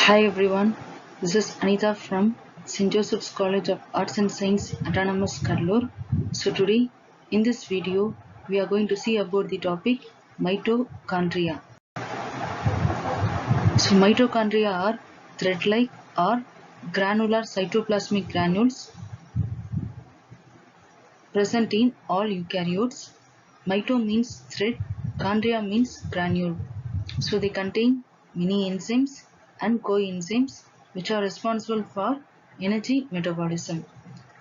Hi everyone, this is Anitha from St.Joseph's College of Arts and Science, Autonomous Cuddalore. So today, in this video, we are going to see about the topic mitochondria. So mitochondria are thread-like or granular cytoplasmic granules present in all eukaryotes. Mito means thread, chondria means granule. So they contain many enzymes and coenzymes which are responsible for energy metabolism,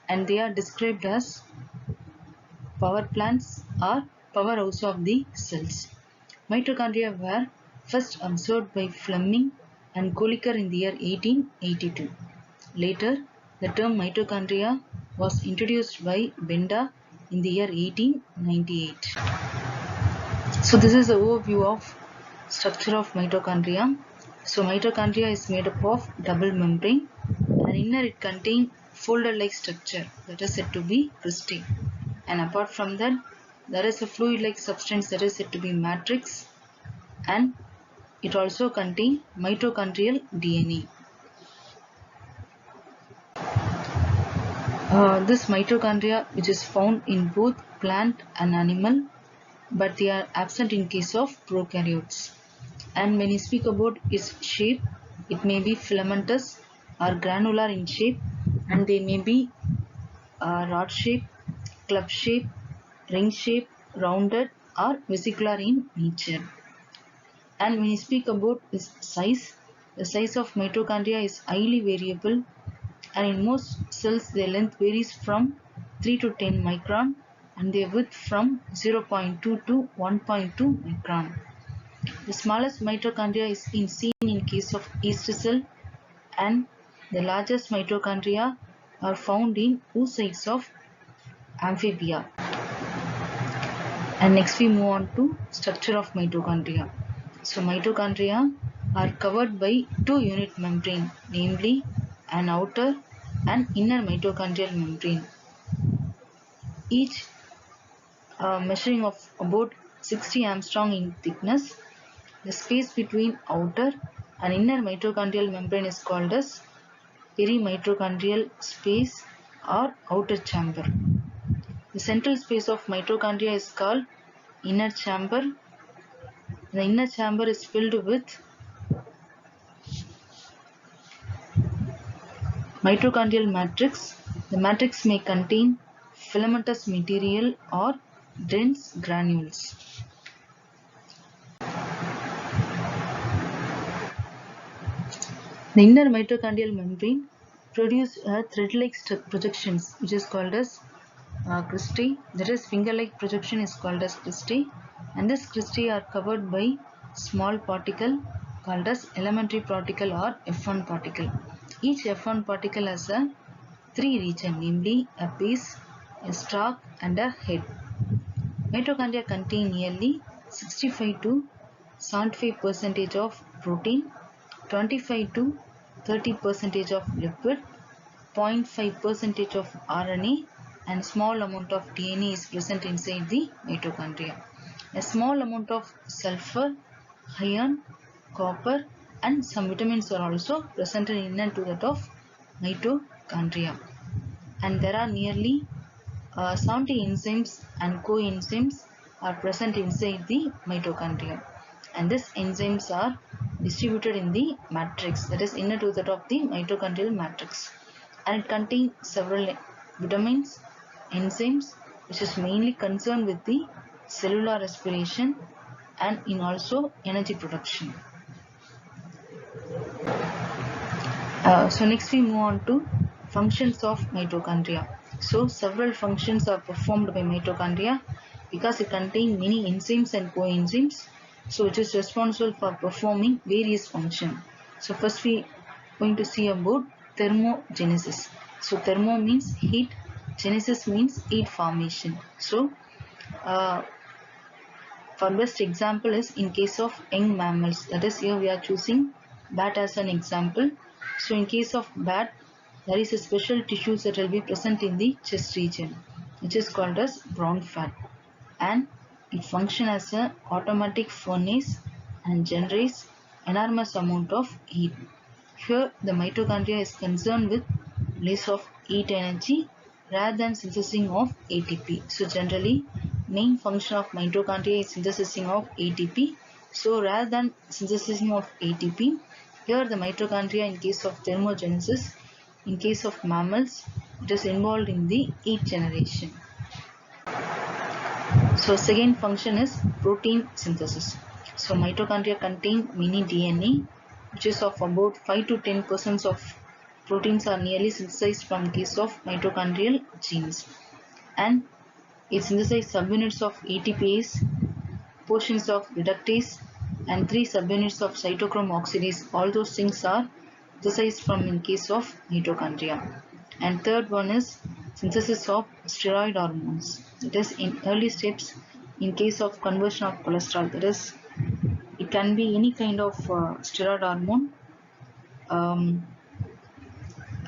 and they are described as power plants or powerhouse of the cells. Mitochondria were first observed by Fleming and Kolliker in the year 1882. Later, the term mitochondria was introduced by Benda in the year 1898. So this is an overview of structure of mitochondria. So mitochondria is made up of double membrane, and inner it contains folder-like structure that is said to be cristae. And apart from that, there is a fluid-like substance that is said to be matrix, and it also contains mitochondrial DNA. This mitochondria, which is found in both plant and animal, but they are absent in case of prokaryotes. And when you speak about its shape, it may be filamentous or granular in shape, and they may be rod shape, club shape, ring shape, rounded or vesicular in nature. And when you speak about its size, the size of mitochondria is highly variable, and in most cells their length varies from 3 to 10 micron and their width from 0.2 to 1.2 micron. The smallest mitochondria is seen in case of yeast cell, and the largest mitochondria are found in oocytes of amphibia. And next we move on to structure of mitochondria. So mitochondria are covered by two unit membrane, namely an outer and inner mitochondrial membrane, each measuring of about 60 angstrom in thickness. The space between outer and inner mitochondrial membrane is called as perimitochondrial space or outer chamber. The central space of mitochondria is called inner chamber. The inner chamber is filled with mitochondrial matrix. The matrix may contain filamentous material or dense granules. The inner mitochondrial membrane produces thread-like projections, which is called as cristae. That is, finger-like projection is called as cristae, and this cristae are covered by small particle called as elementary particle or F1 particle. Each F1 particle has a three regions, namely a base, a stalk, and a head. Mitochondria contain nearly 65 to 75% of protein, 25 to 30% of lipid, 0.5% of RNA, and small amount of DNA is present inside the mitochondria. A small amount of sulfur, iron, copper, and some vitamins are also present in and to that of mitochondria. And there are nearly 70 enzymes and coenzymes are present inside the mitochondria, and these enzymes are distributed in the matrix, that is inner to that of the mitochondrial matrix, and it contains several vitamins, enzymes, which is mainly concerned with the cellular respiration and in also energy production. So next we move on to functions of mitochondria. So several functions are performed by mitochondria because it contains many enzymes and coenzymes, so it is responsible for performing various functions. So first we are going to see about thermogenesis. So thermo means heat, genesis means heat formation. So for best example is in case of young mammals, that is here we are choosing bat as an example. So in case of bat, there is a special tissues that will be present in the chest region, which is called as brown fat, and it functions as an automatic furnace and generates enormous amount of heat. Here the mitochondria is concerned with release of heat energy rather than synthesizing of ATP. So generally main function of mitochondria is synthesizing of ATP. So rather than synthesizing of ATP, here the mitochondria in case of thermogenesis, in case of mammals, it is involved in the heat generation. So second function is protein synthesis. So mitochondria contain mini DNA, which is of about 5 to 10% of proteins are nearly synthesized from case of mitochondrial genes, and it synthesizes subunits of ATPase, portions of reductase, and 3 subunits of cytochrome oxidase. All those things are synthesized from in case of mitochondria. And third one is synthesis of steroid hormones. It is in early steps in case of conversion of cholesterol. That is, it can be any kind of steroid hormone.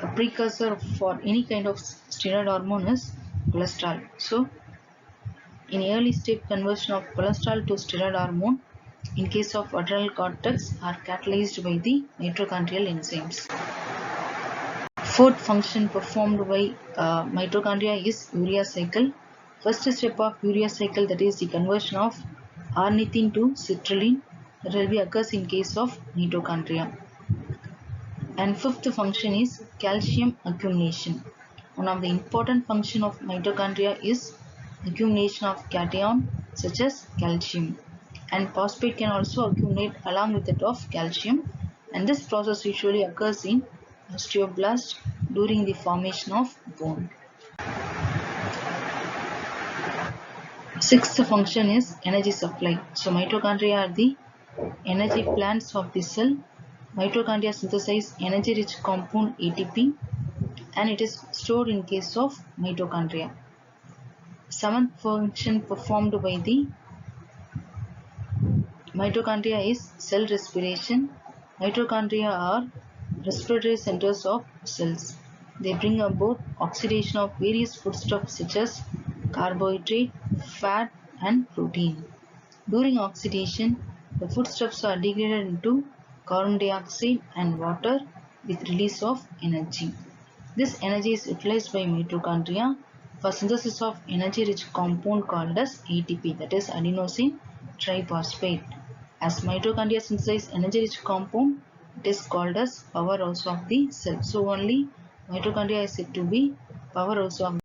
A precursor for any kind of steroid hormone is cholesterol. So in early stage conversion of cholesterol to steroid hormone in case of adrenal cortex are catalyzed by the mitochondrial enzymes. Fourth function performed by mitochondria is urea cycle. First step of urea cycle, that is the conversion of ornithine to citrulline, that will be occurs in case of mitochondria. And fifth function is calcium accumulation. One of the important function of mitochondria is accumulation of cation such as calcium, and phosphate can also accumulate along with that of calcium, and this process usually occurs in osteoblast during the formation of bone. Sixth function is energy supply. So mitochondria are the energy plants of the cell. Mitochondria synthesize energy rich compound ATP, and it is stored in case of mitochondria. Seventh function performed by the mitochondria is cell respiration. Mitochondria are respiratory centers of cells. They bring about oxidation of various foodstuffs such as carbohydrate, fat, and protein. During oxidation, the foodstuffs are degraded into carbon dioxide and water with release of energy. This energy is utilized by mitochondria for synthesis of energy-rich compound called as ATP, that is adenosine triphosphate. As mitochondria synthesize energy-rich compound, it is called as powerhouse of the cell. So only mitochondria is said to be powerhouse of